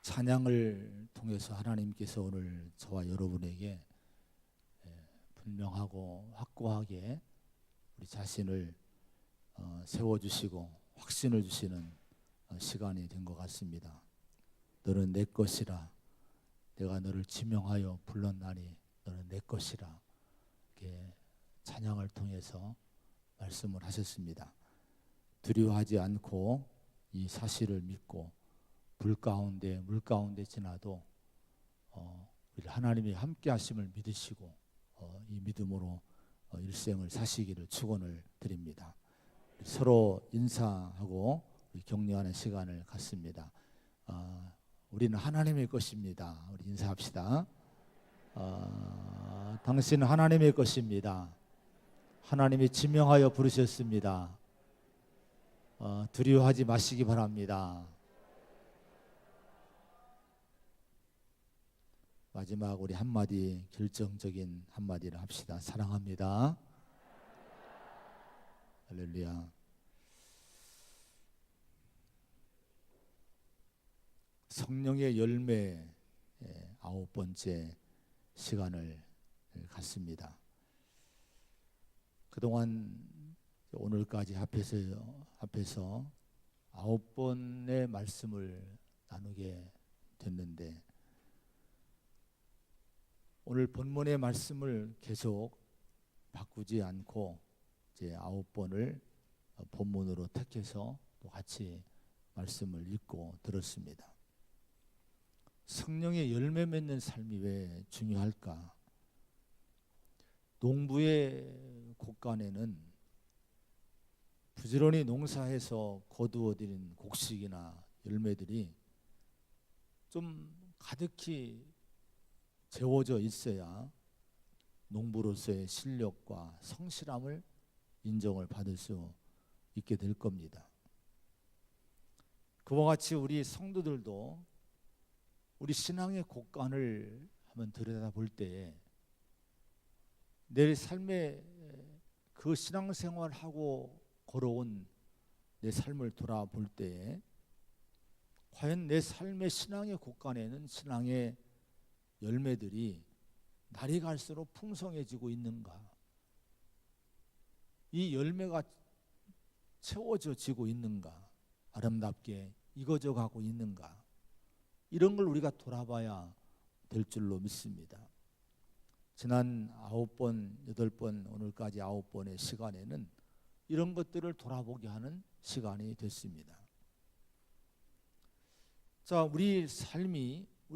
찬양을 통해서 하나님께서 오늘 저와 여러분에게 분명하고 확고하게 우리 자신을 세워주시고 확신을 주시는 시간이 된 것 같습니다. 너는 내 것이라, 내가 너를 지명하여 불렀나니 너는 내 것이라, 이렇게 찬양을 통해서 말씀을 하셨습니다. 두려워하지 않고 이 사실을 믿고 불 가운데 물 가운데 지나도 우리 하나님이 함께 하심을 믿으시고 이 믿음으로 일생을 사시기를 축원을 드립니다. 서로 인사하고 우리 격려하는 시간을 갖습니다. 우리는 하나님의 것입니다. 우리 인사합시다. 당신은 하나님의 것입니다. 하나님이 지명하여 부르셨습니다. 두려워하지 마시기 바랍니다. 마지막 우리 한마디, 결정적인 한마디를 합시다. 사랑합니다. 할렐루야. 성령의 열매 9번째 시간을 갖습니다. 그동안 오늘까지 합해서 9번의 말씀을 나누게 됐는데, 오늘 본문의 말씀을 계속 바꾸지 않고 이제 9번을 본문으로 택해서 또 같이 말씀을 읽고 들었습니다. 성령의 열매 맺는 삶이 왜 중요할까? 농부의 곡간에는 부지런히 농사해서 거두어들인 곡식이나 열매들이 좀 가득히 재워져 있어야 농부로서의 실력과 성실함을 인정을 받을 수 있게 될 겁니다. 그와 같이 우리 성도들도 우리 신앙의 곡간을 한번 들여다볼 때에 내 삶의 그 신앙생활하고 걸어온 내 삶을 돌아볼 때에 과연 내 삶의 신앙의 곡간에는 신앙의 열매들이 날이 갈수록 풍성해지고 있는가? 이 열매가 채워지고 있는가? 아름답게 익어져 가고 있는가? 이런 걸 우리가 돌아봐야 될 줄로 믿습니다. 지난 9번, 8번, 오늘까지 9번의 시간에는 이런 것들을 돌아보게 하는 시간이 됐습니다. 자, 우리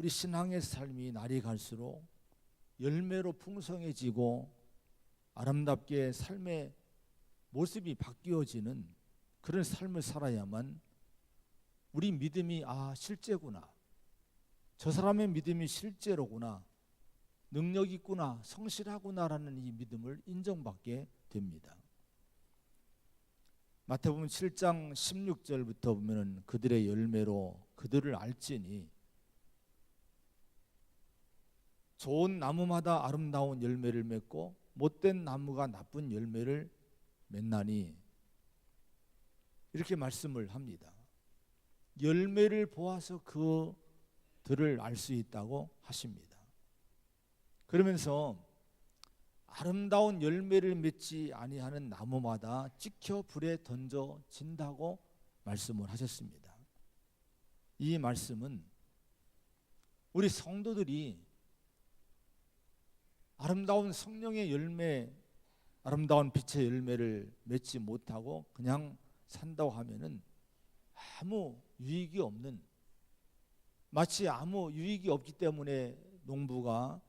신앙의 삶이 날이 갈수록 열매로 풍성해지고 아름답게 삶의 모습이 바뀌어지는 그런 삶을 살아야만 우리 믿음이 실제구나, 저 사람의 믿음이 실제로구나, 능력 있구나, 성실하구나라는 이 믿음을 인정받게 됩니다. 마태복음 7장 16절부터 보면은 그들의 열매로 그들을 알지니 좋은 나무마다 아름다운 열매를 맺고 못된 나무가 나쁜 열매를 맺나니, 이렇게 말씀을 합니다. 열매를 보아서 그들을 알 수 있다고 하십니다. 그러면서 아름다운 열매를 맺지 아니하는 나무마다 찍혀 불에 던져진다고 말씀을 하셨습니다. 이 말씀은 우리 성도들이 아름다운 성령의 열매, 아름다운 빛의 열매를 맺지 못하고 그냥 산다고 하면은 아무 유익이 없는, 마치 아무 유익이 없기 때문에 농부가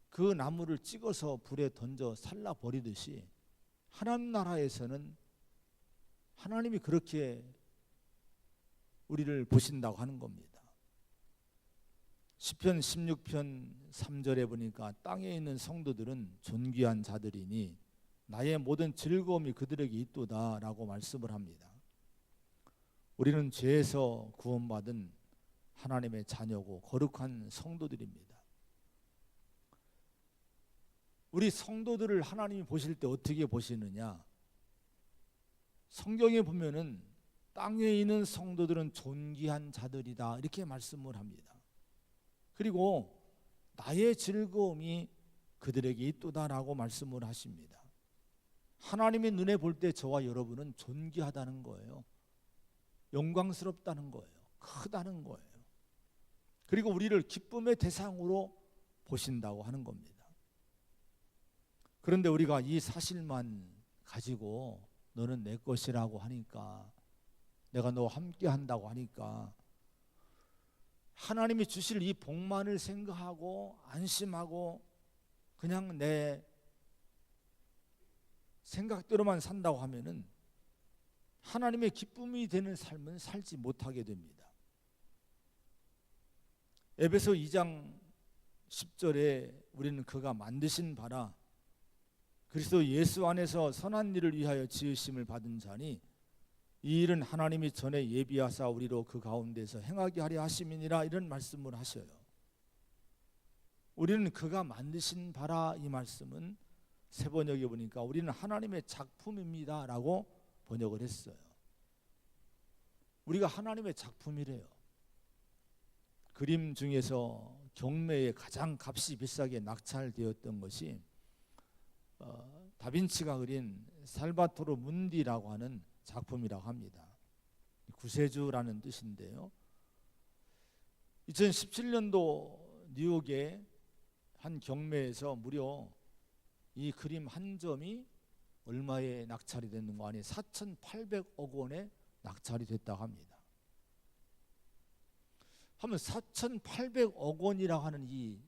그 나무를 찍어서 불에 던져 살라버리듯이 하나님 나라에서는 하나님이 그렇게 우리를 보신다고 하는 겁니다. 시편 16편 3절에 보니까 땅에 있는 성도들은 존귀한 자들이니 나의 모든 즐거움이 그들에게 있도다 라고 말씀을 합니다. 우리는 죄에서 구원받은 하나님의 자녀고 거룩한 성도들입니다. 우리 성도들을 하나님이 보실 때 어떻게 보시느냐? 성경에 보면은 땅에 있는 성도들은 존귀한 자들이다 이렇게 말씀을 합니다. 그리고 나의 즐거움이 그들에게 있도다라고 말씀을 하십니다. 하나님의 눈에 볼 때 저와 여러분은 존귀하다는 거예요. 영광스럽다는 거예요. 크다는 거예요. 그리고 우리를 기쁨의 대상으로 보신다고 하는 겁니다. 그런데 우리가 이 사실만 가지고 너는 내 것이라고 하니까, 내가 너와 함께 한다고 하니까 하나님이 주실 이 복만을 생각하고 안심하고 그냥 내 생각대로만 산다고 하면은 하나님의 기쁨이 되는 삶은 살지 못하게 됩니다. 에베소 2장 10절에 우리는 그가 만드신 바라 그리스도 예수 안에서 선한 일을 위하여 지으심을 받은 자니 이 일은 하나님이 전에 예비하사 우리로 그 가운데서 행하게 하려 하심이니라 이런 말씀을 하셔요. 우리는 그가 만드신 바라 이 말씀은 새 번역에 보니까 우리는 하나님의 작품입니다 라고 번역을 했어요. 우리가 하나님의 작품이래요. 그림 중에서 경매에 가장 값이 비싸게 낙찰되었던 것이 다빈치가 그린 살바토르 문디라고 하는 작품이라고 합니다. 구세주라는 뜻인데요. 2017년도 뉴욕의 한 경매에서 무려 이 그림 한 점이 얼마에 낙찰이 됐는가 하니 4,800억 원에 낙찰이 됐다고 합니다. 하면 4,800억 원이라고 하는 이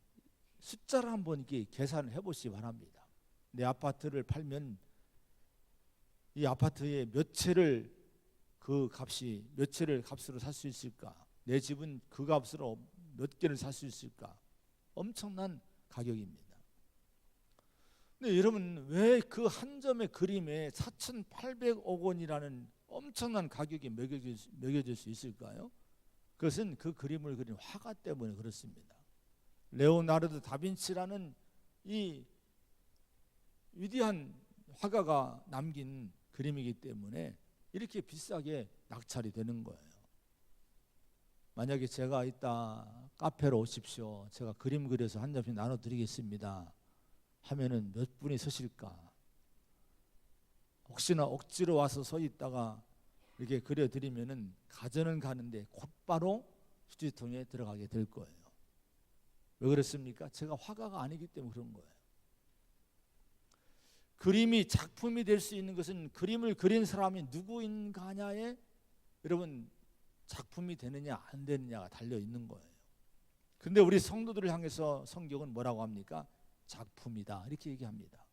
숫자를 한번 이렇게 계산을 해보시기 바랍니다. 내 아파트를 팔면 이 아파트에 몇 채를 그 값이 몇 채를 값으로 살 수 있을까? 내 집은 그 값으로 몇 개를 살 수 있을까? 엄청난 가격입니다. 근데 여러분 왜 그 한 점의 그림에 4,800억 원이라는 엄청난 가격이 매겨질 수 있을까요? 그것은 그 그림을 그린 화가 때문에 그렇습니다. 레오나르도 다빈치라는 이 위대한 화가가 남긴 그림이기 때문에 이렇게 비싸게 낙찰이 되는 거예요. 만약에 제가 이따 카페로 오십시오. 제가 그림 그려서 한 점씩 나눠드리겠습니다. 하면은 몇 분이 서실까? 혹시나 억지로 와서 서 있다가 이렇게 그려드리면은 가전은 가는데 곧바로 휴지통에 들어가게 될 거예요. 왜 그렇습니까? 제가 화가가 아니기 때문에 그런 거예요. 그림이 작품이 될 수 있는 것은 그림을 그린 사람이 누구인가냐에 여러분 작품이 되느냐 안 되느냐가 달려 있는 거예요. 그런데 우리 성도들을 향해서 성경은 뭐라고 합니까? 작품이다 이렇게 얘기합니다.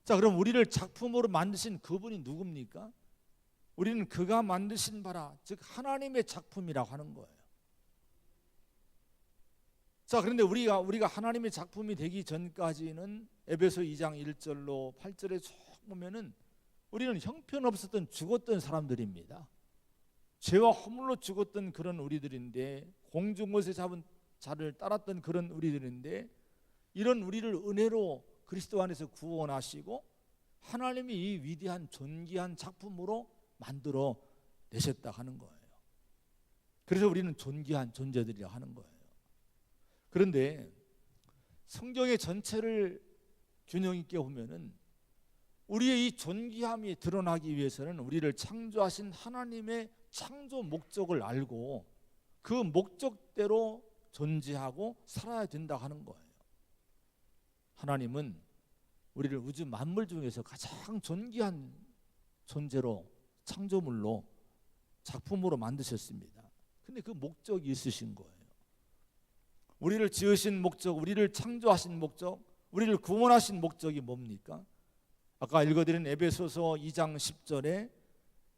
자, 그럼 우리를 작품으로 만드신 그분이 누굽니까? 우리는 그가 만드신 바라, 즉 하나님의 작품이라고 하는 거예요. 자, 그런데 우리가 하나님의 작품이 되기 전까지는 에베소 2장 1절로 8절에 쭉 보면은 우리는 형편없었던 죽었던 사람들입니다. 죄와 허물로 죽었던 그런 우리들인데, 공중것에 잡은 자를 따랐던 그런 우리들인데, 이런 우리를 은혜로 그리스도 안에서 구원하시고 하나님이 이 위대한 존귀한 작품으로 만들어 내셨다 하는 거예요. 그래서 우리는 존귀한 존재들이라 하는 거예요. 그런데 성경의 전체를 균형 있게 보면은 우리의 이 존귀함이 드러나기 위해서는 우리를 창조하신 하나님의 창조 목적을 알고 그 목적대로 존재하고 살아야 된다 하는 거예요. 하나님은 우리를 우주 만물 중에서 가장 존귀한 존재로 창조물로 작품으로 만드셨습니다. 근데 그 목적이 있으신 거예요. 우리를 지으신 목적, 우리를 창조하신 목적, 우리를 구원하신 목적이 뭡니까? 아까 읽어드린 에베소서 2장 10절에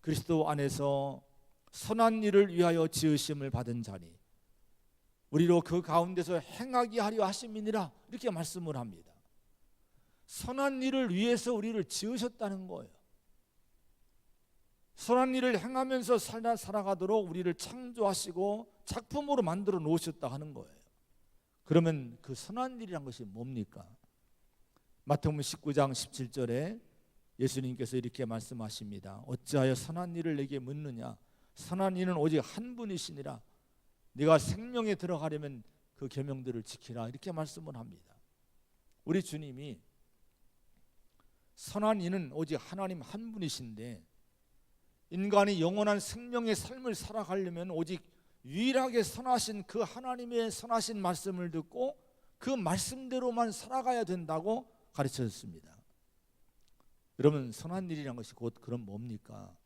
그리스도 안에서 선한 일을 위하여 지으심을 받은 자니 우리로 그 가운데서 행하게 하려 하심이니라 이렇게 말씀을 합니다. 선한 일을 위해서 우리를 지으셨다는 거예요. 선한 일을 행하면서 살아가도록 우리를 창조하시고 작품으로 만들어 놓으셨다 하는 거예요. 그러면 그 선한 일이란 것이 뭡니까? 마태복음 19장 17절에 예수님께서 이렇게 말씀하십니다. 어찌하여 선한 일을 내게 묻느냐? 선한 이는 오직 한 분이시니라. 네가 생명에 들어가려면 그 계명들을 지키라. 이렇게 말씀을 합니다. 우리 주님이 선한 이는 오직 하나님 한 분이신데, 인간이 영원한 생명의 삶을 살아가려면 오직 유일하게 선하신 그 하나님의 선하신 말씀을 듣고 그 말씀대로만 살아가야 된다고 가르쳐줬습니다. 여러분, 선한 일이라는 것이 곧 그럼 뭡니까?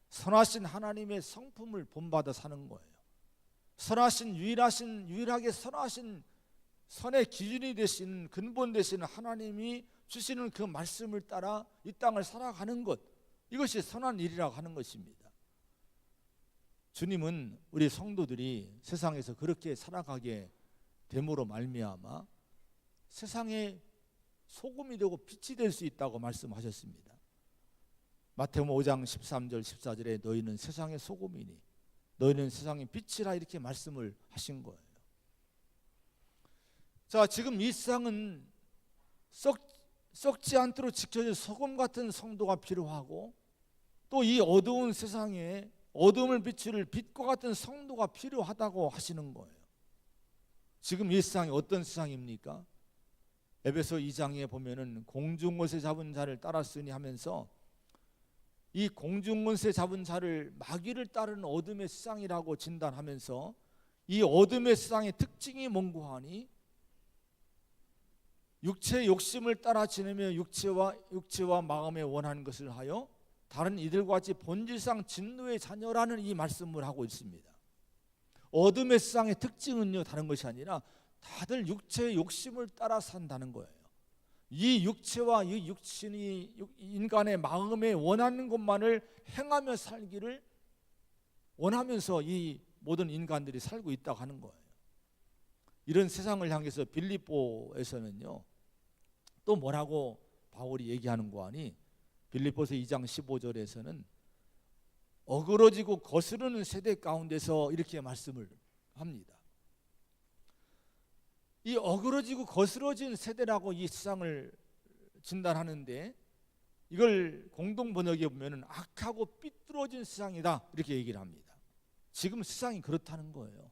선하신 하나님의 성품을 본받아 사는 거예요. 선하신 유일하게 선하신 선의 기준이 되신 근본 되신 하나님이 주시는 그 말씀을 따라 이 땅을 살아가는 것, 이것이 선한 일이라고 하는 것입니다. 주님은 우리 성도들이 세상에서 그렇게 살아가게 됨으로 말미암아 세상의 소금이 되고 빛이 될 수 있다고 말씀하셨습니다. 마태복음 5장 13절 14절에 너희는 세상의 소금이니 너희는 세상의 빛이라 이렇게 말씀을 하신 거예요. 자, 지금 이 세상은 썩지 않도록 지켜줄 소금 같은 성도가 필요하고, 또 이 어두운 세상에 어둠을 비출 빛과 같은 성도가 필요하다고 하시는 거예요. 지금 이 세상이 어떤 세상입니까? 에베소 2장에 보면은 공중것에 잡은 자를 따랐으니 하면서 이 공중것에 잡은 자를 마귀를 따르는 어둠의 세상이라고 진단하면서 이 어둠의 세상의 특징이 뭔고 하니 육체의 욕심을 따라 지내며 육체와 마음에 원하는 것을 하여 다른 이들과 같이 본질상 진노의 자녀라는 이 말씀을 하고 있습니다. 어둠의 세상의 특징은요, 다른 것이 아니라 다들 육체의 욕심을 따라 산다는 거예요. 이 육체와 이 육신이 인간의 마음에 원하는 것만을 행하며 살기를 원하면서 이 모든 인간들이 살고 있다고 하는 거예요. 이런 세상을 향해서 빌립보에서는요, 또 뭐라고 바울이 얘기하는 거 아니? 빌립보서 2장 15절에서는 어그러지고 거스르는 세대 가운데서 이렇게 말씀을 합니다. 이 어그러지고 거스러진 세대라고 이 세상을 진단하는데, 이걸 공동 번역에 보면은 악하고 삐뚤어진 세상이다 이렇게 얘기를 합니다. 지금 세상이 그렇다는 거예요.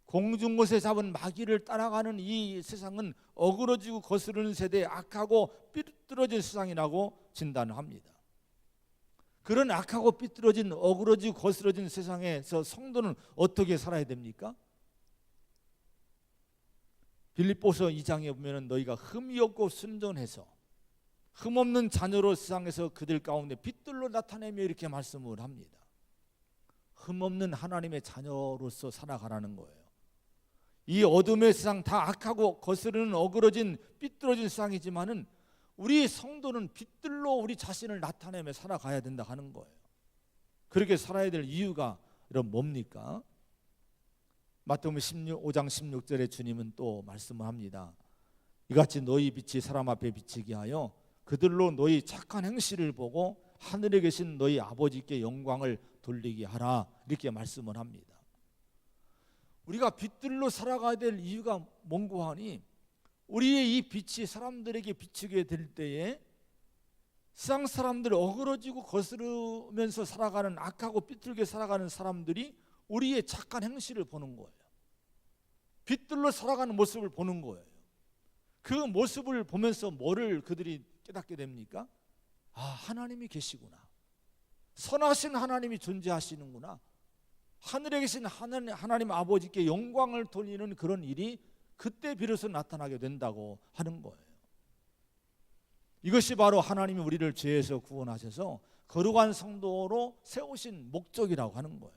공중것에 잡은 마귀를 따라가는 이 세상은 어그러지고 거스르는 세대, 악하고 삐뚤어진 세상이라고 진단을 합니다. 그런 악하고 삐뚤어진 어그러지고 거스러진 세상에서 성도는 어떻게 살아야 됩니까? 빌립보서 2장에 보면 너희가 흠이 없고 순전해서 흠없는 자녀로 세상에서 그들 가운데 빛들로 나타내며 이렇게 말씀을 합니다. 흠없는 하나님의 자녀로서 살아가라는 거예요. 이 어둠의 세상, 다 악하고 거스르는 어그러진 삐뚤어진 세상이지만은 우리 성도는 빛들로 우리 자신을 나타내며 살아가야 된다 하는 거예요. 그렇게 살아야 될 이유가 여러분 뭡니까? 마태복음 5장 16절에 주님은 또 말씀을 합니다. 이같이 너희 빛이 사람 앞에 비치게 하여 그들로 너희 착한 행실을 보고 하늘에 계신 너희 아버지께 영광을 돌리게 하라 이렇게 말씀을 합니다. 우리가 빛들로 살아가야 될 이유가 뭔고 하니, 우리의 이 빛이 사람들에게 비추게 될 때에 세상 사람들, 어그러지고 거스르면서 살아가는 악하고 삐뚤게 살아가는 사람들이 우리의 착한 행실을 보는 거예요. 빛들로 살아가는 모습을 보는 거예요. 그 모습을 보면서 뭐를 그들이 깨닫게 됩니까? 아, 하나님이 계시구나. 선하신 하나님이 존재하시는구나. 하늘에 계신 하나님 아버지께 영광을 돌리는 그런 일이 그때 비로소 나타나게 된다고 하는 거예요. 이것이 바로 하나님이 우리를 죄에서 구원하셔서 거룩한 성도로 세우신 목적이라고 하는 거예요.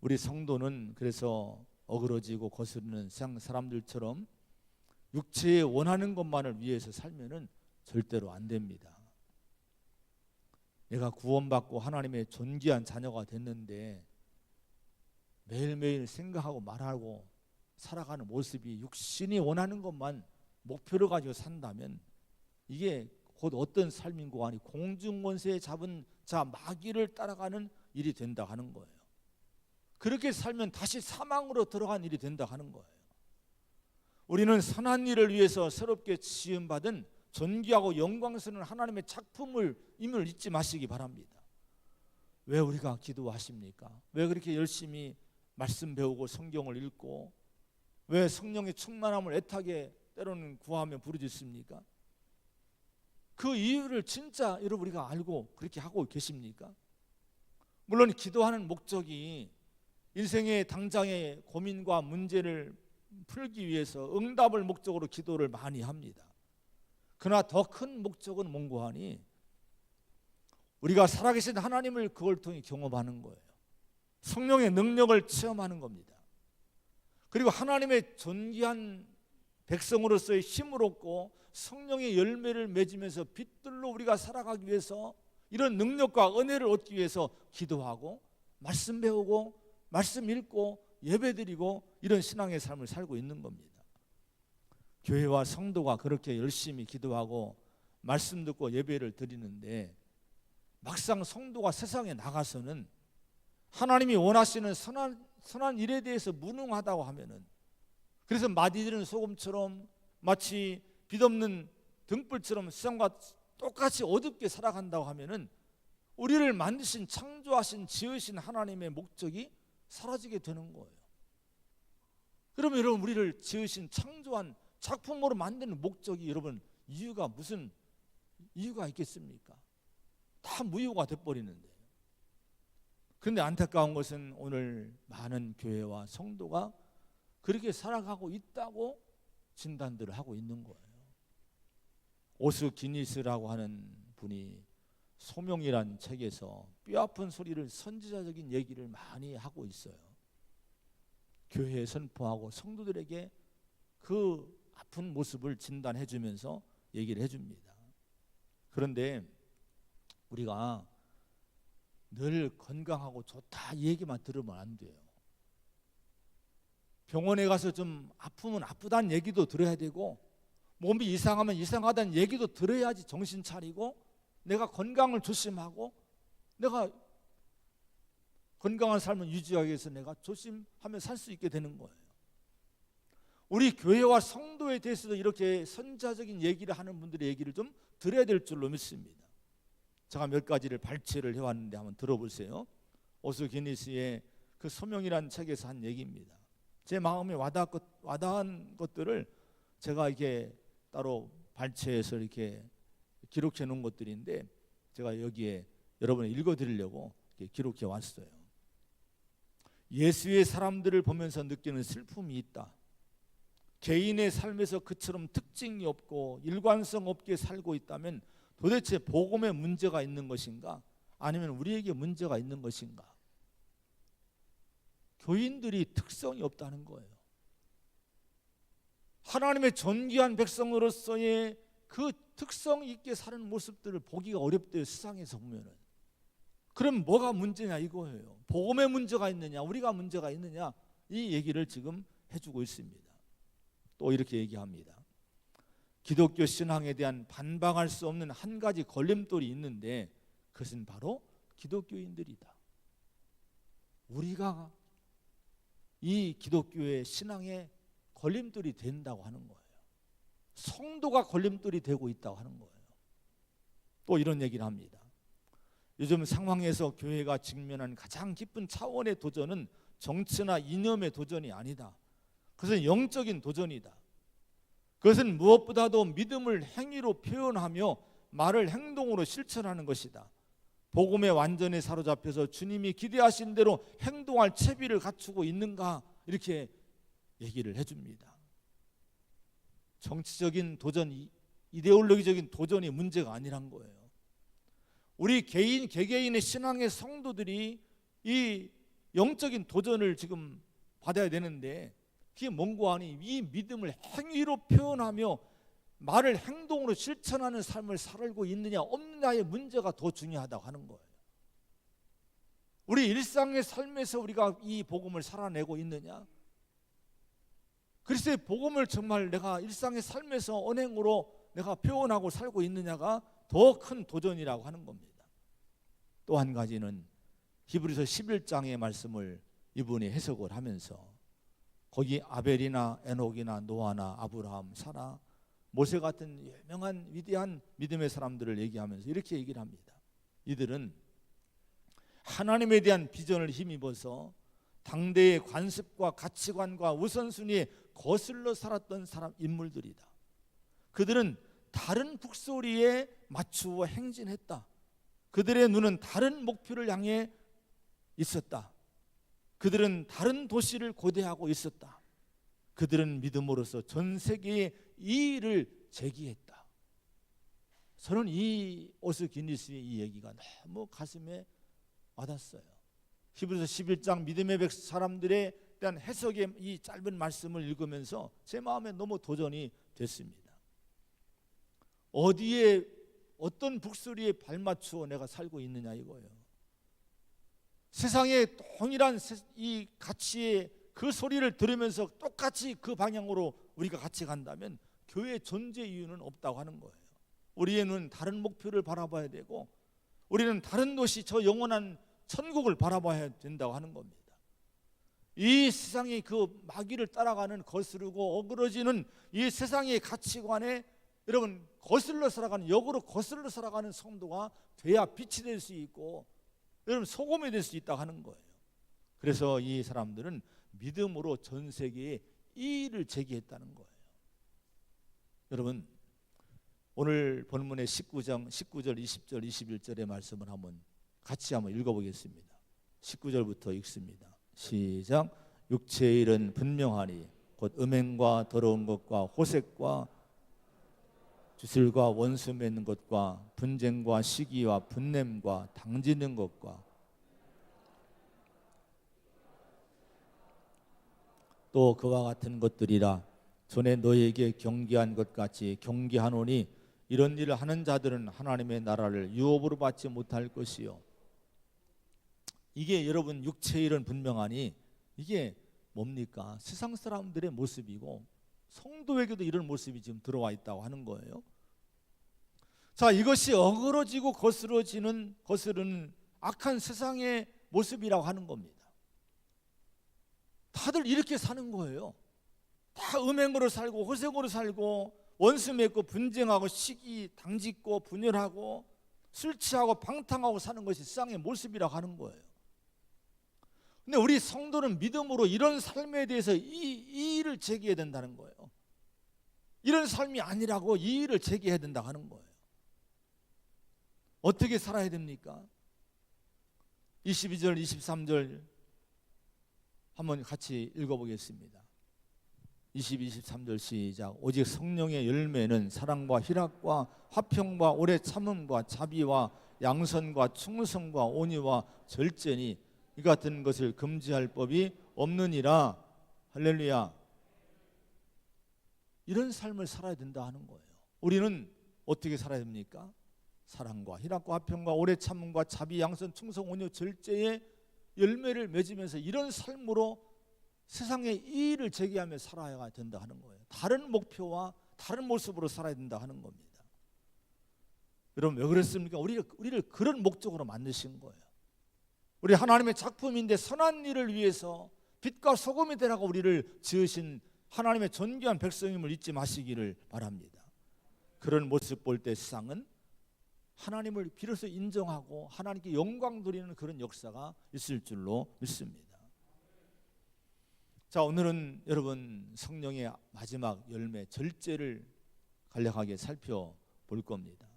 우리 성도는 그래서 어그러지고 거스르는 세상 사람들처럼 육체에 원하는 것만을 위해서 살면은 절대로 안 됩니다. 내가 구원받고 하나님의 존귀한 자녀가 됐는데 매일매일 생각하고 말하고 살아가는 모습이 육신이 원하는 것만 목표로 가지고 산다면 이게 곧 어떤 삶인고 하니 공중권세에 잡은 자 마귀를 따라가는 일이 된다 하는 거예요. 그렇게 살면 다시 사망으로 들어간 일이 된다 하는 거예요. 우리는 선한 일을 위해서 새롭게 지음받은 존귀하고 영광스러운 하나님의 임을 잊지 마시기 바랍니다. 왜 우리가 기도하십니까? 왜 그렇게 열심히 말씀 배우고 성경을 읽고 왜 성령의 충만함을 애타게 때로는 구하며 부르짖습니까? 그 이유를 진짜 여러분 우리가 알고 그렇게 하고 계십니까? 물론 기도하는 목적이 인생의 당장의 고민과 문제를 풀기 위해서 응답을 목적으로 기도를 많이 합니다. 그러나 더 큰 목적은 뭔고 하니 우리가 살아계신 하나님을 그걸 통해 경험하는 거예요. 성령의 능력을 체험하는 겁니다. 그리고 하나님의 존귀한 백성으로서의 힘을 얻고 성령의 열매를 맺으면서 빛들로 우리가 살아가기 위해서 이런 능력과 은혜를 얻기 위해서 기도하고 말씀 배우고 말씀 읽고 예배드리고 이런 신앙의 삶을 살고 있는 겁니다. 교회와 성도가 그렇게 열심히 기도하고 말씀 듣고 예배를 드리는데 막상 성도가 세상에 나가서는 하나님이 원하시는 선한 일에 대해서 무능하다고 하면은, 그래서 마디들은 소금처럼 마치 빛없는 등불처럼 세상과 똑같이 어둡게 살아간다고 하면은 우리를 만드신 창조하신 지으신 하나님의 목적이 사라지게 되는 거예요. 그러면 여러분 우리를 지으신 창조한 작품으로 만드는 목적이 여러분 무슨 이유가 있겠습니까? 다 무효가 돼버리는데. 그런데 안타까운 것은 오늘 많은 교회와 성도가 그렇게 살아가고 있다고 진단들을 하고 있는 거예요. 오스 기니스라고 하는 분이 소명이란 책에서 뼈아픈 소리를 선지자적인 얘기를 많이 하고 있어요. 교회에 선포하고 성도들에게 그 아픈 모습을 진단해 주면서 얘기를 해줍니다. 그런데 우리가 늘 건강하고 좋다 이 얘기만 들으면 안 돼요. 병원에 가서 좀 아프면 아프다는 얘기도 들어야 되고 몸이 이상하면 이상하다는 얘기도 들어야지 정신 차리고 내가 건강을 조심하고 내가 건강한 삶을 유지하기 위해서 내가 조심하며 살 수 있게 되는 거예요. 우리 교회와 성도에 대해서도 이렇게 선자적인 얘기를 하는 분들의 얘기를 좀 들어야 될 줄로 믿습니다. 제가 몇 가지를 발췌를 해왔는데 한번 들어보세요. 오스 기니스의 그 소명이라는 책에서 한 얘기입니다. 제 마음에 와닿은 것들을 제가 이렇게 따로 발췌해서 이렇게 기록해 놓은 것들인데 제가 여기에 여러분에 읽어드리려고 이렇게 기록해 왔어요. 예수의 사람들을 보면서 느끼는 슬픔이 있다. 개인의 삶에서 그처럼 특징이 없고 일관성 없게 살고 있다면 도대체 복음에 문제가 있는 것인가? 아니면 우리에게 문제가 있는 것인가? 교인들이 특성이 없다는 거예요. 하나님의 존귀한 백성으로서의 그 특성 있게 사는 모습들을 보기가 어렵대요. 세상에서 보면은. 그럼 뭐가 문제냐 이거예요. 복음에 문제가 있느냐 우리가 문제가 있느냐 이 얘기를 지금 해주고 있습니다. 또 이렇게 얘기합니다. 기독교 신앙에 대한 반박할 수 없는 한 가지 걸림돌이 있는데 그것은 바로 기독교인들이다. 우리가 이 기독교의 신앙에 걸림돌이 된다고 하는 거예요. 성도가 걸림돌이 되고 있다고 하는 거예요. 또 이런 얘기를 합니다. 요즘 상황에서 교회가 직면한 가장 깊은 차원의 도전은 정치나 이념의 도전이 아니다. 그것은 영적인 도전이다. 그것은 무엇보다도 믿음을 행위로 표현하며 말을 행동으로 실천하는 것이다. 복음에 완전히 사로잡혀서 주님이 기대하신 대로 행동할 채비를 갖추고 있는가 이렇게 얘기를 해줍니다. 정치적인 도전, 이데올로기적인 도전이 문제가 아니란 거예요. 우리 개개인의 신앙의 성도들이 이 영적인 도전을 지금 받아야 되는데 그게 뭔고 하니 이 믿음을 행위로 표현하며 말을 행동으로 실천하는 삶을 살고 있느냐 없느냐의 문제가 더 중요하다고 하는 거예요. 우리 일상의 삶에서 우리가 이 복음을 살아내고 있느냐, 그리스도의 복음을 정말 내가 일상의 삶에서 언행으로 내가 표현하고 살고 있느냐가 더 큰 도전이라고 하는 겁니다. 또 한 가지는 히브리서 11장의 말씀을 이분이 해석을 하면서 거기 아벨이나 에녹이나 노아나 아브라함, 사라 모세 같은 유명한 위대한 믿음의 사람들을 얘기하면서 이렇게 얘기를 합니다. 이들은 하나님에 대한 비전을 힘입어서 당대의 관습과 가치관과 우선순위에 거슬러 살았던 인물들이다. 그들은 다른 북소리에 맞추어 행진했다. 그들의 눈은 다른 목표를 향해 있었다. 그들은 다른 도시를 고대하고 있었다. 그들은 믿음으로써 전 세계에 이의를 제기했다. 저는 이 오스기니스의 이 얘기가 너무 가슴에 와닿았어요. 히브리서 11장 믿음의 사람들에 대한 해석의 이 짧은 말씀을 읽으면서 제 마음에 너무 도전이 됐습니다. 어디에 어떤 북소리에 발맞추어 내가 살고 있느냐 이거예요. 세상의 동일한 이 가치의 그 소리를 들으면서 똑같이 그 방향으로 우리가 같이 간다면 교회의 존재 이유는 없다고 하는 거예요. 우리는 다른 목표를 바라봐야 되고 우리는 다른 도시 저 영원한 천국을 바라봐야 된다고 하는 겁니다. 이 세상의 그 마귀를 따라가는 거스르고 어그러지는 이 세상의 가치관에 여러분 거슬러 살아가는 역으로 거슬러 살아가는 성도가 돼야 빛이 될 수 있고 여러분 소금이 될 수 있다고 하는 거예요. 그래서 이 사람들은 믿음으로 전 세계에 이의를 제기했다는 거예요. 여러분 오늘 본문의 19절, 20절, 21절의 말씀을 같이 한번 읽어보겠습니다. 19절부터 읽습니다. 시작. 육체의 일은 분명하니 곧 음행과 더러운 것과 호색과 주술과 원수 맺는 것과 분쟁과 시기와 분냄과 당지는 것과 또 그와 같은 것들이라. 전에 너희에게 경계한 것 같이 경계하노니 이런 일을 하는 자들은 하나님의 나라를 유업으로 받지 못할 것이요. 이게 여러분 육체의 일은 분명하니 이게 뭡니까? 세상 사람들의 모습이고 성도에게도 이런 모습이 지금 들어와 있다고 하는 거예요. 자, 이것이 어그러지고 거스르는 악한 세상의 모습이라고 하는 겁니다. 다들 이렇게 사는 거예요. 다 음행으로 살고 호색으로 살고 원수 맺고 분쟁하고 시기 당짓고 분열하고 술 취하고 방탕하고 사는 것이 세상의 모습이라고 하는 거예요. 근데 우리 성도는 믿음으로 이런 삶에 대해서 이의를 제기해야 된다는 거예요. 이런 삶이 아니라고 이의를 제기해야 된다고 하는 거예요. 어떻게 살아야 됩니까? 22절 23절 한번 같이 읽어보겠습니다. 23절 시작. 오직 성령의 열매는 사랑과 희락과 화평과 오래 참음과 자비와 양선과 충성과 온유와 절제니 이 같은 것을 금지할 법이 없느니라. 할렐루야. 이런 삶을 살아야 된다 하는 거예요. 우리는 어떻게 살아야 됩니까? 사랑과 희락과 화평과 오래 참음과 자비 양선 충성 온유 절제의 열매를 맺으면서 이런 삶으로 세상의 이의를 제기하며 살아야 된다 하는 거예요. 다른 목표와 다른 모습으로 살아야 된다 하는 겁니다. 여러분 왜 그랬습니까? 우리를 그런 목적으로 만드신 거예요. 우리 하나님의 작품인데 선한 일을 위해서 빛과 소금이 되라고 우리를 지으신 하나님의 존귀한 백성임을 잊지 마시기를 바랍니다. 그런 모습 볼 때 세상은 하나님을 비로소 인정하고 하나님께 영광 돌리는 그런 역사가 있을 줄로 믿습니다. 자, 오늘은 여러분 성령의 마지막 열매 절제를 간략하게 살펴볼 겁니다.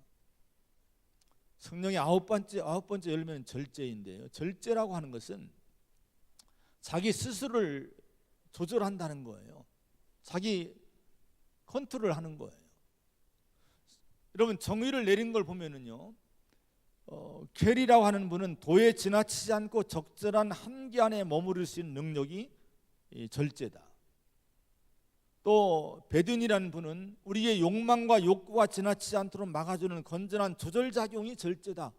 성령의 아홉 번째 열매는 절제인데요. 절제라고 하는 것은 자기 스스로를 조절한다는 거예요. 자기 컨트롤하는 거예요. 여러분 정의를 내린 걸 보면은요, 켈이라고 하는 분은 도에 지나치지 않고 적절한 한계 안에 머무를 수 있는 능력이 절제다. 또 베든이라는 분은 우리의 욕망과 욕구가 지나치지 않도록 막아주는 건전한 조절작용이 절제다.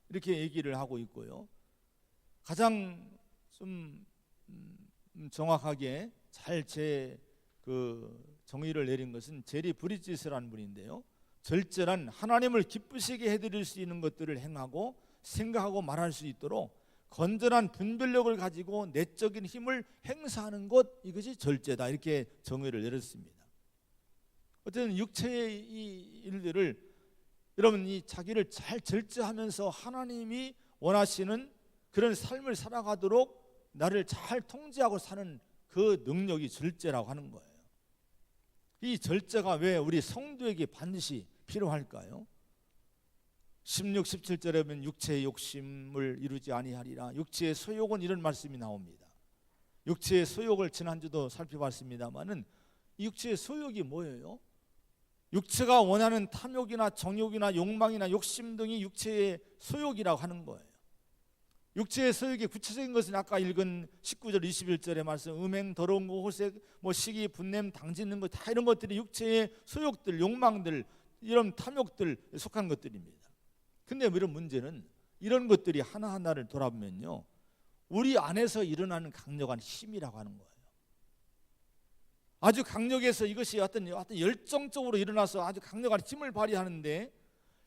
이렇게 얘기를 하고 있고요. 가장 좀 정확하게 잘 정의를 내린 것은 제리 브리지스라는 분인데요. 절제란 하나님을 기쁘시게 해드릴 수 있는 것들을 행하고 생각하고 말할 수 있도록 건전한 분별력을 가지고 내적인 힘을 행사하는 것, 이것이 절제다. 이렇게 정의를 내렸습니다. 어쨌든 육체의 이 일들을 여러분 이 자기를 잘 절제하면서 하나님이 원하시는 그런 삶을 살아가도록 나를 잘 통제하고 사는 그 능력이 절제라고 하는 거예요. 이 절제가 왜 우리 성도에게 반드시 필요할까요? 16, 17절에 보면 육체의 욕심을 이루지 아니하리라. 육체의 소욕은 이런 말씀이 나옵니다. 육체의 소욕을 지난주도 살펴봤습니다마는 육체의 소욕이 뭐예요? 육체가 원하는 탐욕이나 정욕이나 욕망이나 욕심 등이 육체의 소욕이라고 하는 거예요. 육체의 소욕의 구체적인 것은 아까 읽은 19절 21절의 말씀, 음행, 더러운 거, 호색, 시기, 분냄, 당짓는 것, 다 이런 것들이 육체의 소욕들, 욕망들, 이런 탐욕들 속한 것들입니다. 근데 이런 문제는 이런 것들이 하나하나를 돌아보면요, 우리 안에서 일어나는 강력한 힘이라고 하는 거예요. 아주 강력해서 이것이 어떤 열정적으로 일어나서 아주 강력한 힘을 발휘하는데,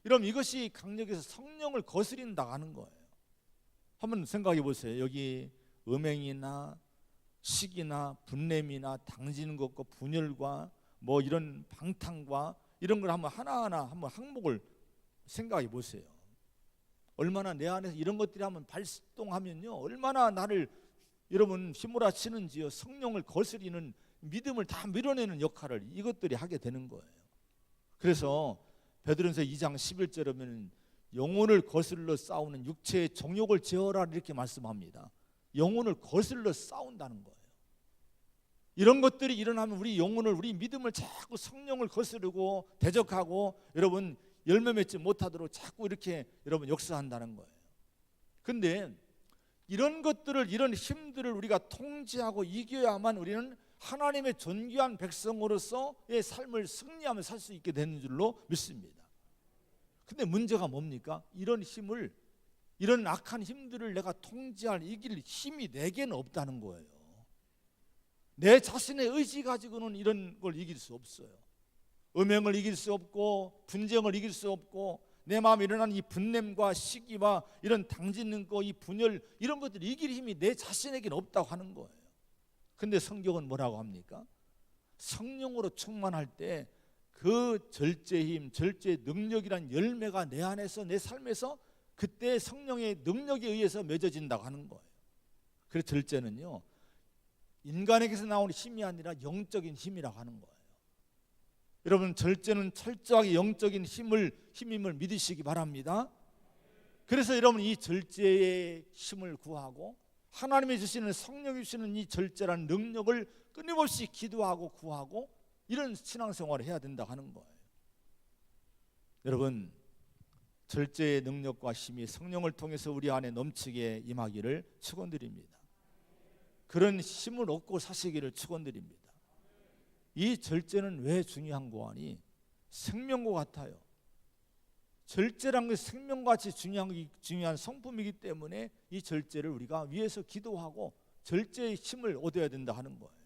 여러분 이것이 강력해서 성령을 거스린다 하는 거예요. 한번 생각해 보세요. 여기 음행이나 시기나 분냄이나 당지는 것과 분열과 이런 방탕과 이런 걸 한번 하나하나 한번 항목을 생각해 보세요. 얼마나 내 안에서 이런 것들이 한번 발동하면요, 얼마나 나를 여러분 휘몰아치는지요. 성령을 거스리는, 믿음을 다 밀어내는 역할을 이것들이 하게 되는 거예요. 그래서 베드로전서 2장 11절에 보면 영혼을 거슬러 싸우는 육체의 정욕을 제어하라 이렇게 말씀합니다. 영혼을 거슬러 싸운다는 거예요. 이런 것들이 일어나면 우리 영혼을, 우리 믿음을 자꾸 성령을 거스르고 대적하고 여러분 열매 맺지 못하도록 자꾸 이렇게 여러분 역사한다는 거예요. 근데 이런 것들을, 이런 힘들을 우리가 통제하고 이겨야만 우리는 하나님의 존귀한 백성으로서의 삶을 승리하며 살 수 있게 되는 줄로 믿습니다. 근데 문제가 뭡니까? 이런 힘을, 이런 악한 힘들을 내가 통제할, 이길 힘이 내게는 없다는 거예요. 내 자신의 의지 가지고는 이런 걸 이길 수 없어요. 음행을 이길 수 없고 분쟁을 이길 수 없고 내 마음에 일어나는 이 분냄과 시기와 이런 당짓는 거, 이 분열, 이런 것들을 이길 힘이 내 자신에게는 없다고 하는 거예요. 근데 성경은 뭐라고 합니까? 성령으로 충만할 때 그 절제 힘, 절제 능력이란 열매가 내 안에서, 내 삶에서 그때 성령의 능력에 의해서 맺어진다고 하는 거예요. 그래서 절제는요, 인간에게서 나오는 힘이 아니라 영적인 힘이라고 하는 거예요. 여러분 절제는 철저하게 영적인 힘임을 믿으시기 바랍니다. 그래서 여러분 이 절제의 힘을 구하고 하나님이 주시는, 성령이 주시는 이 절제라는 능력을 끊임없이 기도하고 구하고 이런 신앙생활을 해야 된다 하는 거예요. 여러분 절제의 능력과 힘이 성령을 통해서 우리 안에 넘치게 임하기를 축원드립니다. 그런 힘을 얻고 사시기를 축원드립니다. 이 절제는 왜 중요한 거 아니? 생명과 같아요. 절제란 게 생명같이 중요한 성품이기 때문에 이 절제를 우리가 위해서 기도하고 절제의 힘을 얻어야 된다 하는 거예요.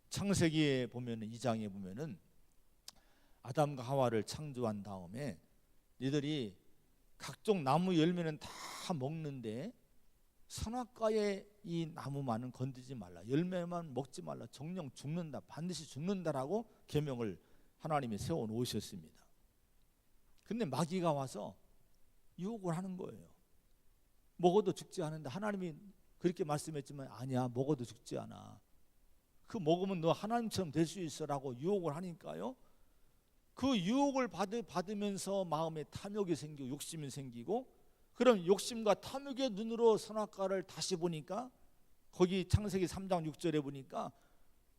창세기에 보면은, 2장에 보면은 아담과 하와를 창조한 다음에 이들이 각종 나무 열매는 다 먹는데 선악과의 이 나무만은 건드리지 말라, 열매만 먹지 말라, 정령 죽는다, 반드시 죽는다라고 계명을 하나님이 세워 놓으셨습니다. 근데 마귀가 와서 유혹을 하는 거예요. 먹어도 죽지 않는다. 하나님이 그렇게 말씀했지만 아니야, 먹어도 죽지 않아. 그 먹으면 너 하나님처럼 될 수 있어라고 유혹을 하니까요, 그 유혹을 받으면서 마음에 탐욕이 생기고 욕심이 생기고, 그럼 욕심과 탐욕의 눈으로 선악과를 다시 보니까 거기 창세기 3장 6절에 보니까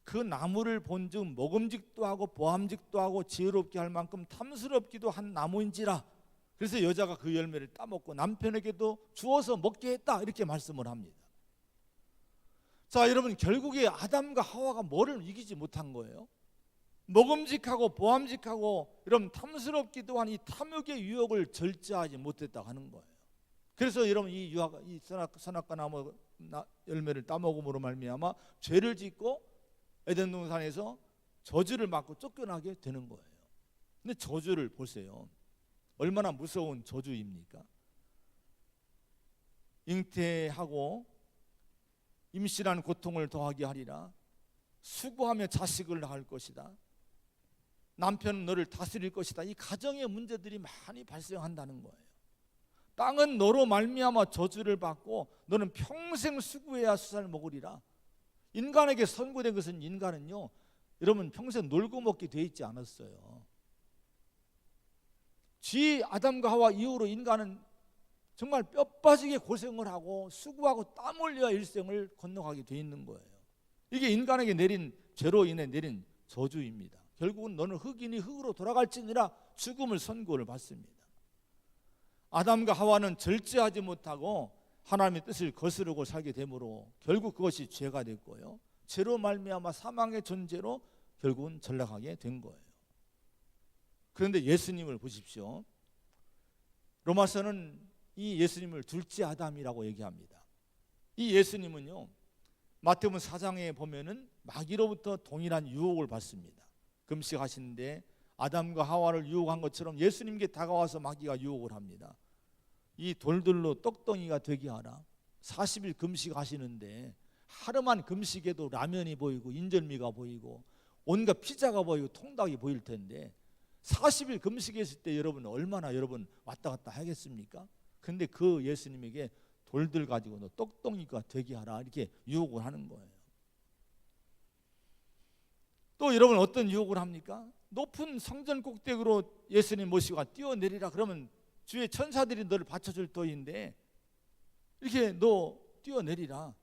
그 나무를 본즉 먹음직도 하고 보암직도 하고 지혜롭게 할 만큼 탐스럽기도 한 나무인지라. 그래서 여자가 그 열매를 따먹고 남편에게도 주어서 먹게 했다, 이렇게 말씀을 합니다. 자 여러분, 결국에 아담과 하와가 뭐를 이기지 못한 거예요? 먹음직하고 보암직하고 여러분 탐스럽기도 한 이 탐욕의 유혹을 절제하지 못했다고 하는 거예요. 그래서 여러분 이 선악과 나무 열매를 따먹음으로 말미암아 죄를 짓고 에덴 동산에서 저주를 받고 쫓겨나게 되는 거예요. 근데 저주를 보세요. 얼마나 무서운 저주입니까? 잉태하고 임신한 고통을 더하게 하리라. 수고하며 자식을 낳을 것이다. 남편은 너를 다스릴 것이다. 이 가정의 문제들이 많이 발생한다는 거예요. 땅은 너로 말미암아 저주를 받고 너는 평생 수고해야 수산을 먹으리라. 인간에게 선고된 것은, 인간은요 여러분 평생 놀고 먹게 돼 있지 않았어요. 쥐 아담과 하와 이후로 인간은 정말 뼈 빠지게 고생을 하고 수고하고 땀 흘려야 일생을 건너가게 돼 있는 거예요. 이게 인간에게 내린, 죄로 인해 내린 저주입니다. 결국은 너는 흙이니 흙으로 돌아갈지니라 죽음을 선고를 받습니다. 아담과 하와는 절제하지 못하고 하나님의 뜻을 거스르고 살게 되므로 결국 그것이 죄가 됐고요, 죄로 말미암아 사망의 존재로 결국은 전락하게 된 거예요. 그런데 예수님을 보십시오. 로마서는 이 예수님을 둘째 아담이라고 얘기합니다. 이 예수님은요 마태복음 4장에 보면은 마귀로부터 동일한 유혹을 받습니다. 금식하시는데 아담과 하와를 유혹한 것처럼 예수님께 다가와서 마귀가 유혹을 합니다. 이 돌들로 떡덩이가 되게 하라. 40일 금식하시는데 하루만 금식해도 라면이 보이고 인절미가 보이고 온갖 피자가 보이고 통닭이 보일 텐데 40일 금식했을 때 여러분 얼마나 여러분 왔다 갔다 하겠습니까? 근데 그 예수님에게 돌들 가지고 너 떡덩이가 되게 하라 이렇게 유혹을 하는 거예요. 또 여러분 어떤 유혹을 합니까? 높은 성전 꼭대기로 예수님 모시고 뛰어내리라. 그러면 주의 천사들이 너를 받쳐줄 터인데 이렇게 너 뛰어내리라.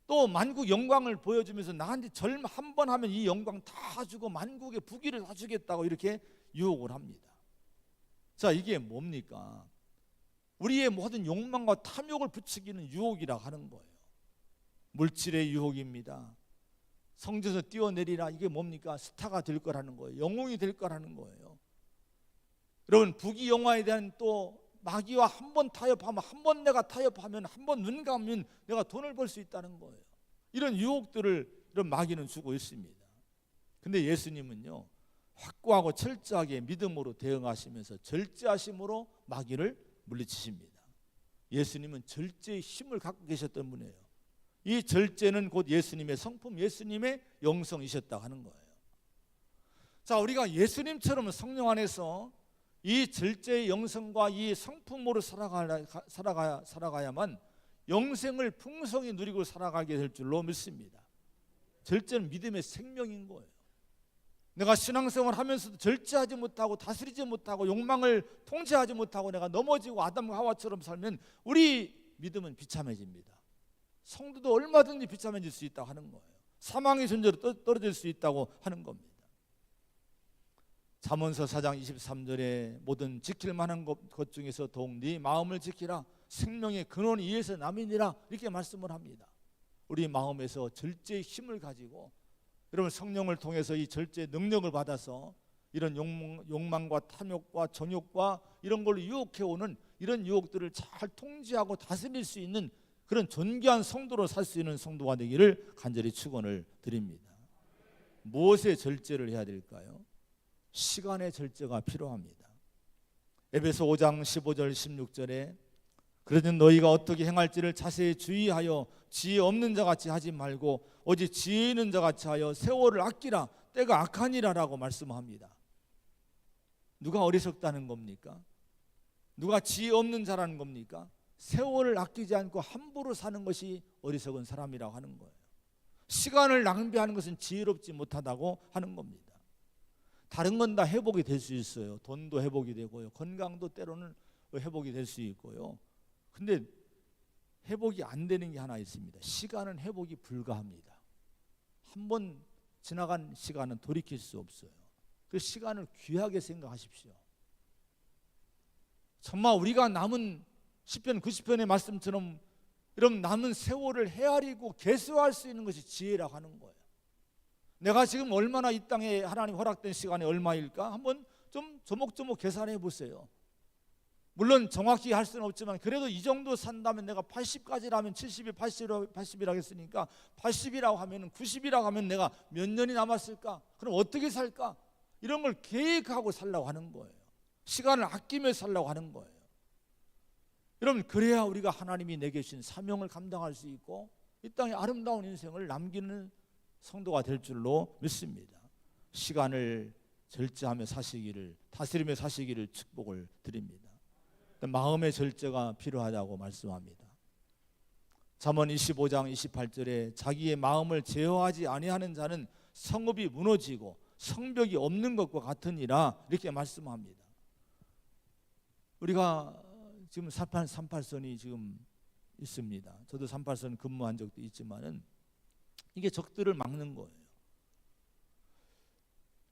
또 만국 영광을 보여주면서 나한테 절 한 번 하면 이 영광 다 주고 만국의 부귀를 다 주겠다고 이렇게 유혹을 합니다. 자, 이게 뭡니까? 우리의 모든 욕망과 탐욕을 부추기는 유혹이라 하는 거예요. 물질의 유혹입니다. 성전에서 뛰어내리라. 이게 뭡니까? 스타가 될 거라는 거예요. 영웅이 될 거라는 거예요. 여러분 부귀 영화에 대한 또 마귀와 한 번 타협하면, 한 번 내가 타협하면, 한 번 눈 감으면 내가 돈을 벌 수 있다는 거예요. 이런 유혹들을 이런 마귀는 주고 있습니다. 근데 예수님은요 확고하고 철저하게 믿음으로 대응하시면서 절제하심으로 마귀를 물리치십니다. 예수님은 절제의 힘을 갖고 계셨던 분이에요. 이 절제는 곧 예수님의 성품, 예수님의 영성이셨다고 하는 거예요. 자, 우리가 예수님처럼 성령 안에서 이 절제의 영성과 이 성품으로 살아가야만 영생을 풍성히 누리고 살아가게 될 줄로 믿습니다. 절제는 믿음의 생명인 거예요. 내가 신앙생활을 하면서도 절제하지 못하고 다스리지 못하고 욕망을 통제하지 못하고 내가 넘어지고 아담과 하와처럼 살면 우리 믿음은 비참해집니다. 성도도 얼마든지 비참해질 수 있다고 하는 거예요. 사망의 존재로 떨어질 수 있다고 하는 겁니다. 잠언서 4장 23절에 모든 지킬 만한 것 중에서 더욱 네 마음을 지키라. 생명의 근원이 이에서 남이니라. 이렇게 말씀을 합니다. 우리 마음에서 절제의 힘을 가지고 여러분 성령을 통해서 이 절제의 능력을 받아서 이런 욕망과 탐욕과 정욕과 이런 걸로 유혹해오는 이런 유혹들을 잘 통제하고 다스릴 수 있는 그런 존귀한 성도로 살 수 있는 성도가 되기를 간절히 축원을 드립니다. 무엇에 절제를 해야 될까요? 시간의 절제가 필요합니다. 에베소 5장 15절 16절에 그러니 너희가 어떻게 행할지를 자세히 주의하여 지혜 없는 자같이 하지 말고 오직 지혜 있는 자같이 하여 세월을 아끼라. 때가 악하니라 라고 말씀합니다. 누가 어리석다는 겁니까? 누가 지혜 없는 자라는 겁니까? 세월을 아끼지 않고 함부로 사는 것이 어리석은 사람이라고 하는 거예요. 시간을 낭비하는 것은 지혜롭지 못하다고 하는 겁니다. 다른 건 다 회복이 될 수 있어요. 돈도 회복이 되고요, 건강도 때로는 회복이 될 수 있고요. 근데 회복이 안 되는 게 하나 있습니다. 시간은 회복이 불가합니다. 한번 지나간 시간은 돌이킬 수 없어요. 그 시간을 귀하게 생각하십시오. 정말 우리가 남은 시편 90편의 말씀처럼 이런 남은 세월을 헤아리고 계수할 수 있는 것이 지혜라고 하는 거예요. 내가 지금 얼마나 이 땅에 하나님 허락된 시간이 얼마일까? 한번 좀 조목조목 계산해 보세요. 물론 정확히 할 수는 없지만 그래도 이 정도 산다면 내가 80까지라면 70이 80이라고 했으니까 80이라고 하면 90이라고 하면 내가 몇 년이 남았을까? 그럼 어떻게 살까? 이런 걸 계획하고 살라고 하는 거예요. 시간을 아끼며 살라고 하는 거예요. 여러분, 그래야 우리가 하나님이 내게 주신 사명을 감당할 수 있고 이 땅에 아름다운 인생을 남기는 성도가 될 줄로 믿습니다. 시간을 절제하며 사시기를, 다스리며 사시기를 축복을 드립니다. 마음의 절제가 필요하다고 말씀합니다. 잠언 25장 28절에 자기의 마음을 제어하지 아니하는 자는 성읍이 무너지고 성벽이 없는 것과 같으니라, 이렇게 말씀합니다. 우리가 지금 38선이 지금 있습니다. 저도 38선 근무한 적도 있지만은 이게 적들을 막는 거예요.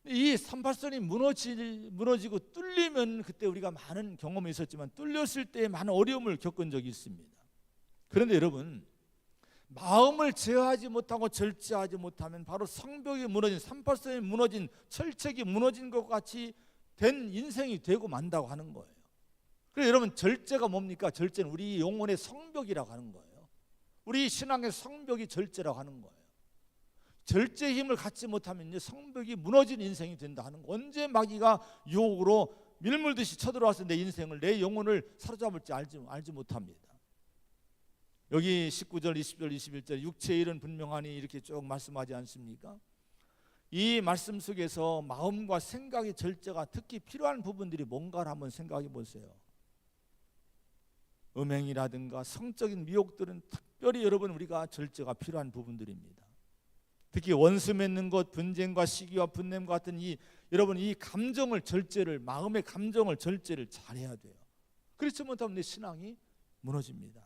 이 38선이 무너지고 뚫리면, 그때 우리가 많은 경험이 있었지만 뚫렸을 때 많은 어려움을 겪은 적이 있습니다. 그런데 여러분, 마음을 제어하지 못하고 절제하지 못하면 바로 성벽이 무너진, 38선이 무너진, 철책이 무너진 것 같이 된 인생이 되고 만다고 하는 거예요. 그래서 여러분, 절제가 뭡니까? 절제는 우리 영혼의 성벽이라고 하는 거예요. 우리 신앙의 성벽이 절제라고 하는 거예요. 절제의 힘을 갖지 못하면 성벽이 무너진 인생이 된다 하는 거. 언제 마귀가 유혹으로 밀물듯이 쳐들어와서 내 인생을, 내 영혼을 사로잡을지 알지 못합니다. 여기 19절, 20절, 21절 육체의 일은 분명하니 이렇게 쭉 말씀하지 않습니까? 이 말씀 속에서 마음과 생각의 절제가 특히 필요한 부분들이 뭔가를 한번 생각해 보세요. 음행이라든가 성적인 미혹들은 특별히 여러분, 우리가 절제가 필요한 부분들입니다. 특히 원수 맺는 것, 분쟁과 시기와 분냄과 같은 여러분, 이 감정을 절제를, 마음의 감정을 절제를 잘해야 돼요. 그렇지 못하면 내 신앙이 무너집니다.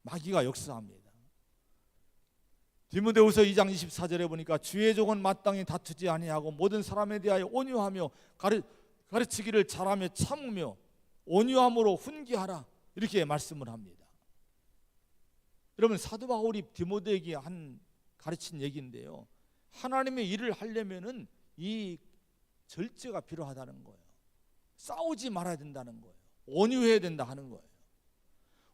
마귀가 역사합니다. 디모데후서 2장 24절에 보니까 주의 종은 마땅히 다투지 아니하고 모든 사람에 대하여 온유하며 가르치기를 잘하며 참으며 온유함으로 훈계하라, 이렇게 말씀을 합니다. 여러분, 사도 바울이 디모데에게 가르친 얘기인데요, 하나님의 일을 하려면은 이 절제가 필요하다는 거예요. 싸우지 말아야 된다는 거예요. 온유해야 된다 하는 거예요.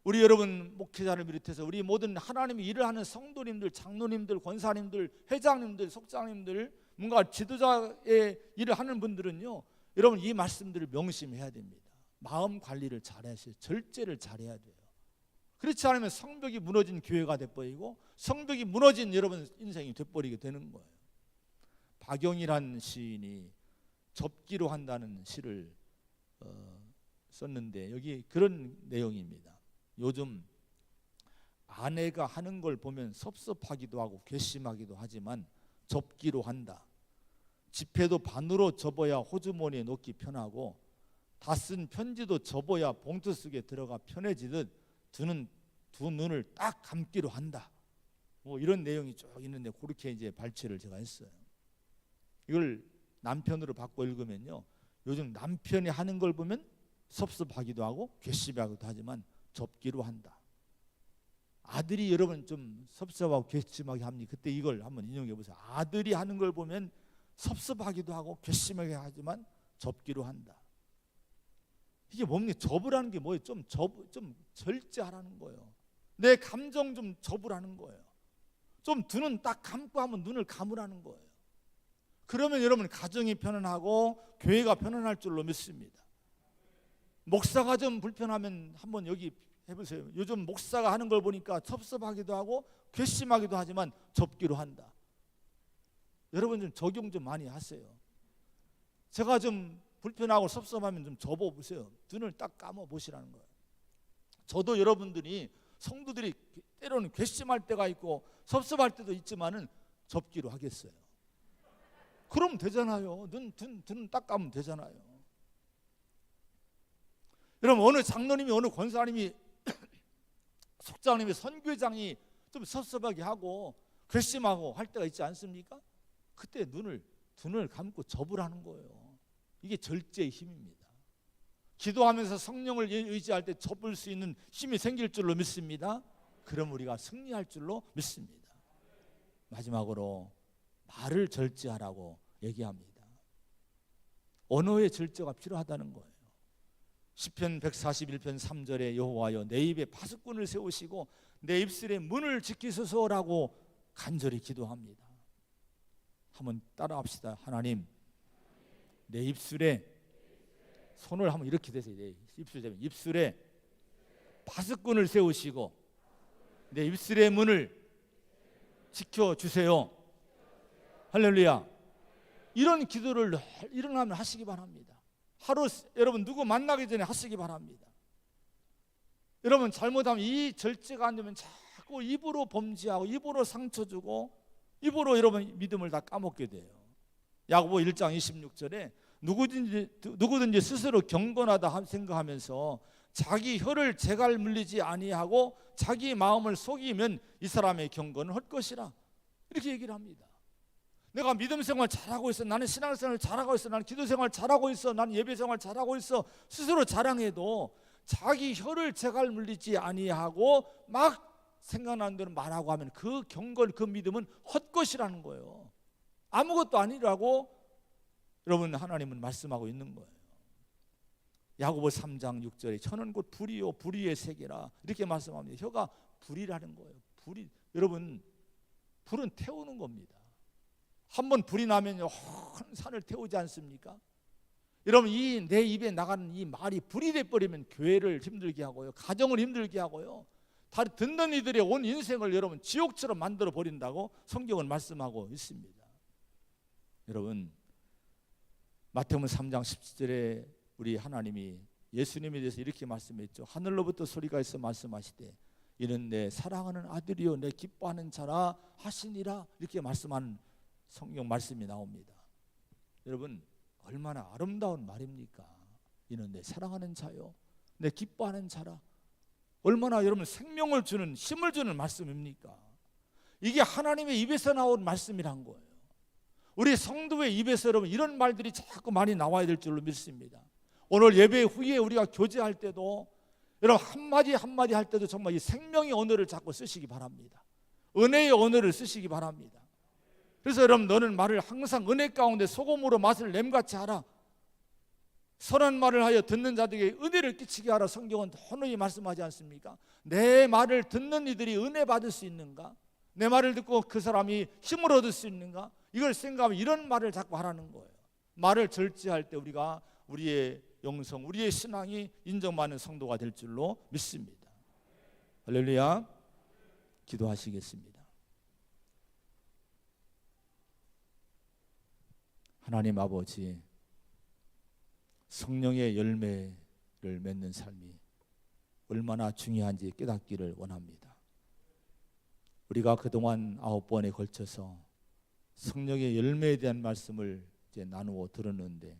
우리 여러분 목회자를 비롯해서 우리 모든 하나님의 일을 하는 성도님들, 장로님들, 권사님들, 회장님들, 속장님들, 뭔가 지도자의 일을 하는 분들은요, 여러분 이 말씀들을 명심해야 됩니다. 마음 관리를 잘하셔야, 절제를 잘해야 돼요. 그렇지 않으면 성벽이 무너진 교회가 돼버리고 성벽이 무너진 여러분 인생이 돼버리게 되는 거예요. 박영이란 시인이 접기로 한다는 시를 썼는데 여기 그런 내용입니다. 요즘 아내가 하는 걸 보면 섭섭하기도 하고 괘씸하기도 하지만 접기로 한다. 지폐도 반으로 접어야 호주머니에 넣기 편하고 다 쓴 편지도 접어야 봉투 속에 들어가 편해지듯 두 눈을 딱 감기로 한다. 뭐 이런 내용이 쭉 있는데 그렇게 이제 발췌를 제가 했어요. 이걸 남편으로 바꿔 읽으면요, 요즘 남편이 하는 걸 보면 섭섭하기도 하고 괘씸하기도 하지만 접기로 한다. 아들이 여러분 좀 섭섭하고 괘씸하게 합니다. 그때 이걸 한번 인용해 보세요. 아들이 하는 걸 보면 섭섭하기도 하고 괘씸하게 하지만 접기로 한다. 이게 뭡니까? 접으라는 게 뭐예요? 좀 절제하라는 거예요. 내 감정 좀 접으라는 거예요. 좀 두 눈 딱 감고 한번 눈을 감으라는 거예요. 그러면 여러분 가정이 편안하고 교회가 편안할 줄로 믿습니다. 목사가 좀 불편하면 한번 여기 해보세요. 요즘 목사가 하는 걸 보니까 섭섭하기도 하고 괘씸하기도 하지만 접기로 한다. 여러분 좀 적용 좀 많이 하세요. 제가 좀 불편하고 섭섭하면 좀 접어보세요. 눈을 딱 감아보시라는 거예요. 저도 여러분들이 성도들이 때로는 괘씸할 때가 있고 섭섭할 때도 있지만은 접기로 하겠어요. 그럼 되잖아요. 눈 딱 감으면 되잖아요. 여러분 어느 장로님이 어느 권사님이 속장님이 선교장이 좀 섭섭하게 하고 괘씸하고 할 때가 있지 않습니까? 그때 두 눈을 감고 접으라는 거예요. 이게 절제의 힘입니다. 기도하면서 성령을 의지할 때 접을 수 있는 힘이 생길 줄로 믿습니다. 그럼 우리가 승리할 줄로 믿습니다. 마지막으로 말을 절제하라고 얘기합니다. 언어의 절제가 필요하다는 거예요. 시편 141편 3절에 여호와여 내 입에 파수꾼을 세우시고 내 입술에 문을 지키소서라고 간절히 기도합니다. 한번 따라합시다. 하나님, 내 입술에 손을 한번 이렇게 대세요. 내 입술에 파수꾼을 세우시고 내 입술의 문을 지켜주세요. 할렐루야. 이런 기도를 늘 일어나면 하시기 바랍니다. 하루 여러분 누구 만나기 전에 하시기 바랍니다. 여러분 잘못하면 이 절제가 안 되면 자꾸 입으로 범죄하고 입으로 상처 주고 입으로 여러분 믿음을 다 까먹게 돼요. 야고보 1장 26절에 누구든지 스스로 경건하다 생각하면서 자기 혀를 재갈 물리지 아니하고 자기 마음을 속이면 이 사람의 경건은 헛것이라, 이렇게 얘기를 합니다. 내가 믿음 생활 잘하고 있어, 나는 신앙생활 잘하고 있어, 나는 기도생활 잘하고 있어, 나는 예배생활 잘하고 있어, 스스로 자랑해도 자기 혀를 재갈 물리지 아니하고 막 생각나는 대로 말하고 하면 그 경건, 그 믿음은 헛것이라는 거예요. 아무것도 아니라고 여러분 하나님은 말씀하고 있는 거예요. 야고보 3장 6절에 혀는 곧 불이요 불의의 세계라, 이렇게 말씀합니다. 혀가 불이라는 거예요. 불이, 여러분 불은 태우는 겁니다. 한번 불이 나면요 큰 산을 태우지 않습니까? 여러분 이 내 입에 나가는 이 말이 불이 돼버리면 교회를 힘들게 하고요, 가정을 힘들게 하고요, 다 듣는 이들의 온 인생을 여러분 지옥처럼 만들어 버린다고 성경은 말씀하고 있습니다. 여러분 마태복음 3장 17절에 우리 하나님이 예수님에 대해서 이렇게 말씀했죠. 하늘로부터 소리가 있어 말씀하시되 이는 내 사랑하는 아들이요 내 기뻐하는 자라 하시니라, 이렇게 말씀하는 성경 말씀이 나옵니다. 여러분 얼마나 아름다운 말입니까? 이는 내 사랑하는 자요 내 기뻐하는 자라. 얼마나 여러분 생명을 주는, 힘을 주는 말씀입니까? 이게 하나님의 입에서 나온 말씀이란 거예요. 우리 성도의 입에서 여러분 이런 말들이 자꾸 많이 나와야 될 줄로 믿습니다. 오늘 예배 후에 우리가 교제할 때도 여러분 한마디 한마디 할 때도 정말 이 생명의 언어를 자꾸 쓰시기 바랍니다. 은혜의 언어를 쓰시기 바랍니다. 그래서 여러분 너는 말을 항상 은혜 가운데 소금으로 맛을 냄같이 하라, 선한 말을 하여 듣는 자들에게 은혜를 끼치게 하라, 성경은 헌히 말씀하지 않습니까? 내 말을 듣는 이들이 은혜 받을 수 있는가? 내 말을 듣고 그 사람이 힘을 얻을 수 있는가? 이걸 생각하면 이런 말을 자꾸 하라는 거예요. 말을 절제할 때 우리가 우리의 영성, 우리의 신앙이 인정받는 성도가 될 줄로 믿습니다. 할렐루야. 기도하시겠습니다. 하나님 아버지, 성령의 열매를 맺는 삶이 얼마나 중요한지 깨닫기를 원합니다. 우리가 그동안 9번에 걸쳐서 성령의 열매에 대한 말씀을 이제 나누어 들었는데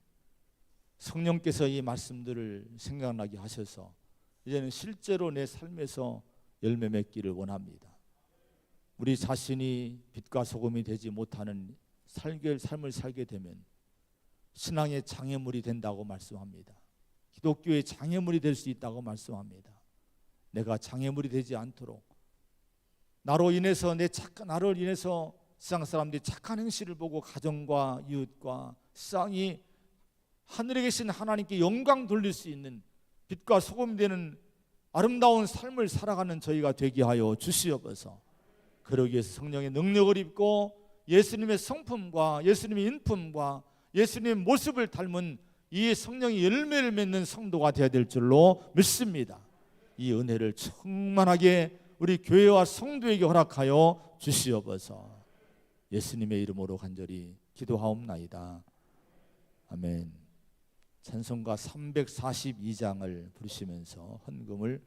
성령께서 이 말씀들을 생각나게 하셔서 이제는 실제로 내 삶에서 열매 맺기를 원합니다. 우리 자신이 빛과 소금이 되지 못하는 삶을 살게 되면 신앙의 장애물이 된다고 말씀합니다. 기독교의 장애물이 될 수 있다고 말씀합니다. 내가 장애물이 되지 않도록 나로 인해서 나를 인해서 세상 사람들이 착한 행실을 보고 가정과 이웃과 세상이 하늘에 계신 하나님께 영광 돌릴 수 있는 빛과 소금이 되는 아름다운 삶을 살아가는 저희가 되게 하여 주시옵소서. 그러기 위해서 성령의 능력을 입고 예수님의 성품과 예수님의 인품과 예수님의 모습을 닮은 이 성령의 열매를 맺는 성도가 되어야 될 줄로 믿습니다. 이 은혜를 충만하게 우리 교회와 성도에게 허락하여 주시옵소서. 예수님의 이름으로 간절히 기도하옵나이다. 아멘. 찬송가 342장을 부르시면서 헌금을